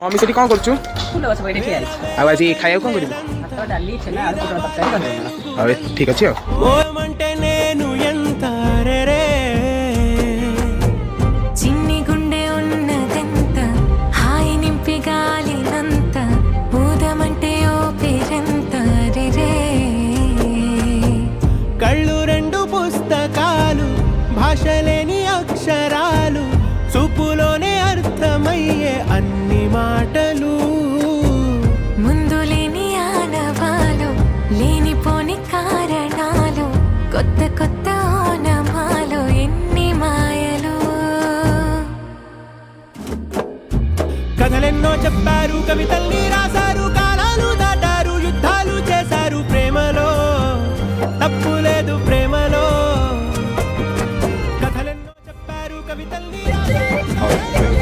Mummy ସେଠି କ'ଣ କରୁଛୁ? ଫୁଲ ଗଛ ବଇରେ ଠିଆ ହେଇଛି। ଆଉ ଆଜି ଖାଇବାକୁ କ'ଣ କରିବୁ? ଭାତ ଡାଲି ଛେନା ଆଳୁ ପୋଟଳ ତରକାରୀ କରିଦେବୁ। ହଉ ଠିକ୍ ଅଛି ଆଉ। చిన్ని గుండె ఉన్నదెంత హాయి నింపి గాలినంత ఊదమంటే ఓ పేరెంత రే కళ్ళు రెండు పుస్తకాలు భాషలేని అక్షరాలు చూపులోనే అర్థమయ్యే అన్ని మాటలు ముందు లేని ఆనవాలు లేనిపోని కారణాలు కొత్త కొత్త ఓనమాలు ఎన్ని మాయలు కథలెన్నో చెప్పారు కవితల్ని రాశారు కాలాలు దాటారు యుద్ధాలు చేశారు ప్రేమలో తప్పు లేదు ప్రేమలో కథలెన్నో చెప్పారు కవితల్ని రాశారు